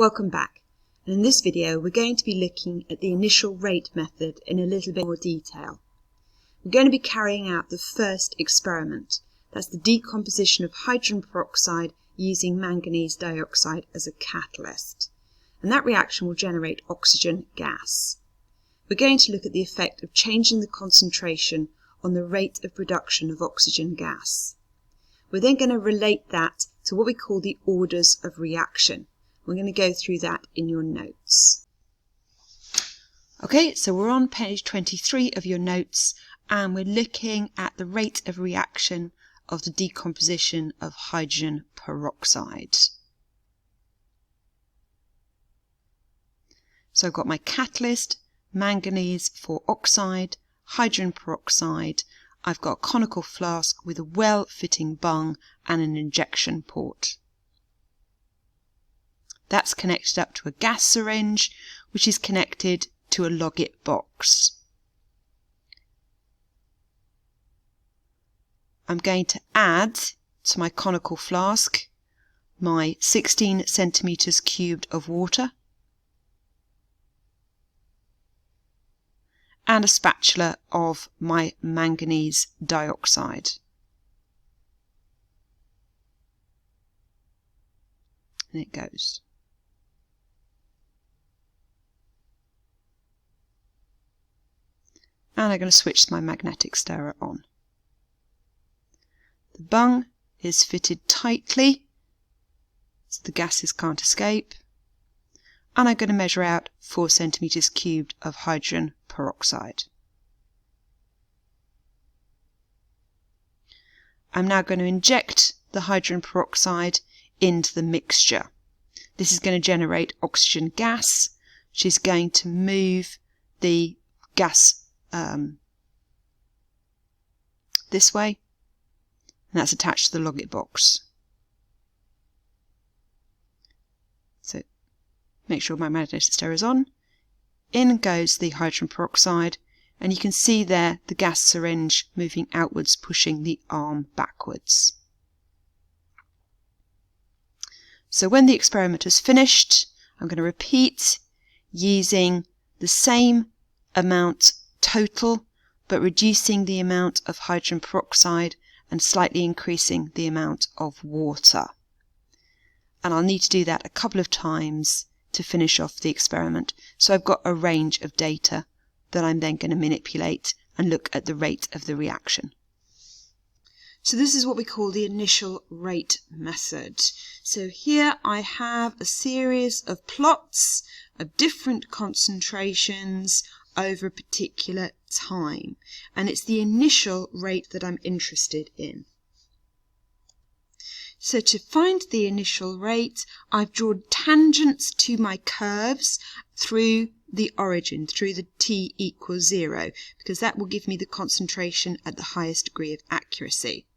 Welcome back, and in this video we're going to be looking at the initial rate method in a little bit more detail. We're going to be carrying out the first experiment. That's the decomposition of hydrogen peroxide using manganese dioxide as a catalyst. And that reaction will generate oxygen gas. We're going to look at the effect of changing the concentration on the rate of production of oxygen gas. We're then going to relate that to what we call the orders of reaction. We're going to go through that in your notes. Okay, so we're on page 23 of your notes, and we're looking at the rate of reaction of the decomposition of hydrogen peroxide. So I've got my catalyst, manganese for oxide, hydrogen peroxide. I've got a conical flask with a well-fitting bung and an injection port. That's connected up to a gas syringe, which is connected to a logit box. I'm going to add to my conical flask my 16 centimetres cubed of water and a spatula of my manganese dioxide. And it goes. And I'm going to switch my magnetic stirrer on. The bung is fitted tightly so the gases can't escape, and I'm going to measure out 4 centimetres cubed of hydrogen peroxide. I'm now going to inject the hydrogen peroxide into the mixture. This is going to generate oxygen gas, which is going to move the gas this way, and that's attached to the logit box. So make sure my magnetic stirrer is on. In goes the hydrogen peroxide, and you can see there the gas syringe moving outwards, pushing the arm backwards. So when the experiment is finished, I'm going to repeat using the same amount total, but reducing the amount of hydrogen peroxide and slightly increasing the amount of water. And I'll need to do that a couple of times to finish off the experiment. So I've got a range of data that I'm then going to manipulate and look at the rate of the reaction. So this is what we call the initial rate method. So here I have a series of plots of different concentrations over a particular time, and it's the initial rate that I'm interested in. So to find the initial rate, I've drawn tangents to my curves through the origin, through the t equals 0, because that will give me the concentration at the highest degree of accuracy.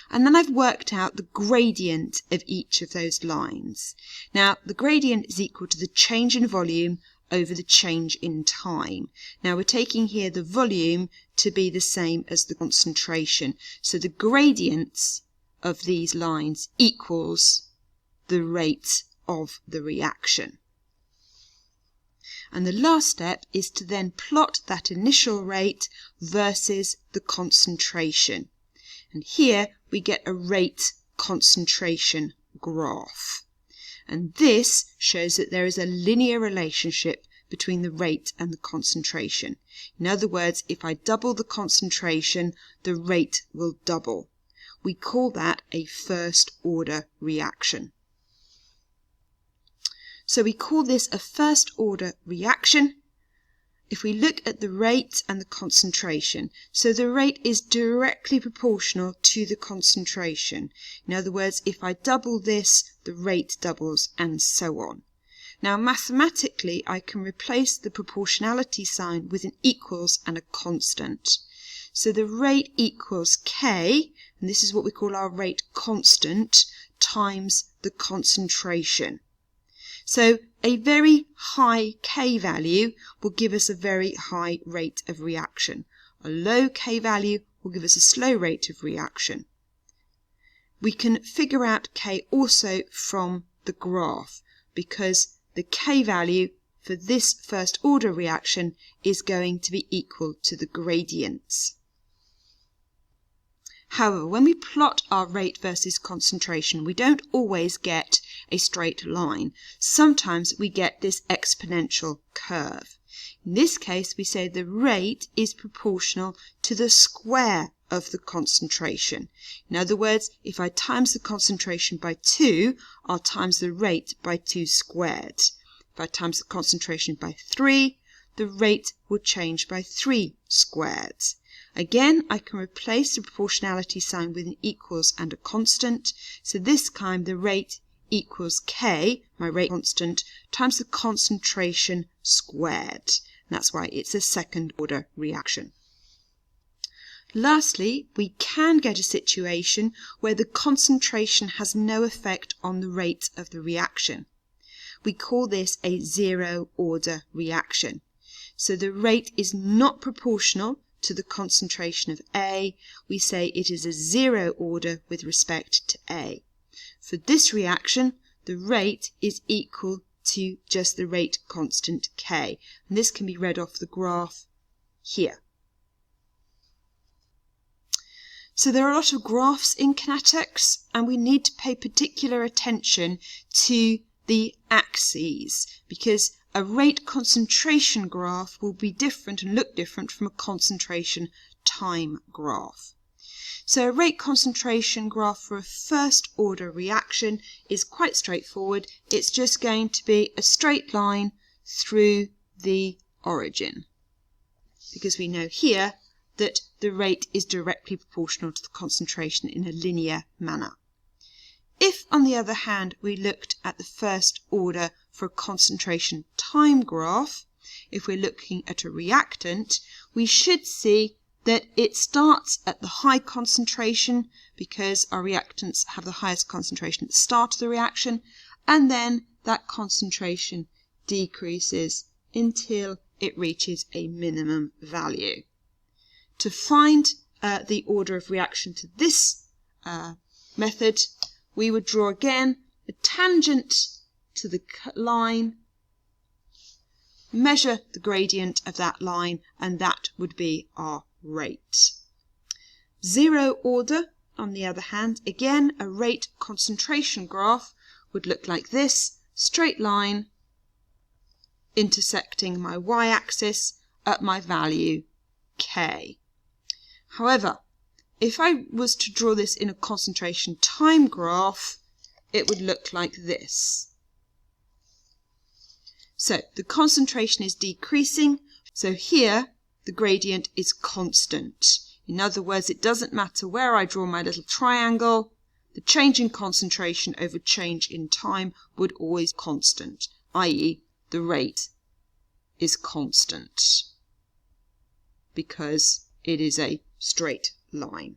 And then I've worked out the gradient of each of those lines. Now, the gradient is equal to the change in volume over the change in time. Now, we're taking here the volume to be the same as the concentration. So the gradients of these lines equals the rate of the reaction. And the last step is to then plot that initial rate versus the concentration. And here we get a rate concentration graph. And this shows that there is a linear relationship between the rate and the concentration. In other words, if I double the concentration, the rate will double. We call that a first order reaction. So we call this a first order reaction if we look at the rate and the concentration. So the rate is directly proportional to the concentration. In other words, if I double this, the rate doubles, and so on. Now, mathematically, I can replace the proportionality sign with an equals and a constant. So the rate equals K, and this is what we call our rate constant, times the concentration. So a very high K value will give us a very high rate of reaction. A low K value will give us a slow rate of reaction. We can figure out K also from the graph, because the K value for this first order reaction is going to be equal to the gradient. However, when we plot our rate versus concentration, we don't always get a straight line. Sometimes we get this exponential curve. In this case, we say the rate is proportional to the square of the concentration. In other words, if I times the concentration by 2, I'll times the rate by 2 squared. If I times the concentration by 3, the rate will change by 3 squared. Again, I can replace the proportionality sign with an equals and a constant. So this time the rate equals K, my rate constant, times the concentration squared. And that's why it's a second order reaction. Lastly, we can get a situation where the concentration has no effect on the rate of the reaction. We call this a zero order reaction. So the rate is not proportional to the concentration of A. We say it is a zero order with respect to A. For this reaction, the rate is equal to just the rate constant K. And this can be read off the graph here. So there are a lot of graphs in kinetics, and we need to pay particular attention to the axes, because a rate concentration graph will be different and look different from a concentration time graph. So a rate concentration graph for a first order reaction is quite straightforward. It's just going to be a straight line through the origin, because we know here that the rate is directly proportional to the concentration in a linear manner. If, on the other hand, we looked at the first order for a concentration time graph, if we're looking at a reactant, we should see that it starts at the high concentration, because our reactants have the highest concentration at the start of the reaction, and then that concentration decreases until it reaches a minimum value. To find the order of reaction to this method, we would draw again a tangent to the line, measure the gradient of that line, and that would be our rate. Zero order, on the other hand, again a rate concentration graph would look like this: straight line intersecting my y-axis at my value K. However, if I was to draw this in a concentration time graph, it would look like this. So the concentration is decreasing, so here the gradient is constant. In other words, it doesn't matter where I draw my little triangle, the change in concentration over change in time would always be constant, i.e. the rate is constant because it is a straight line.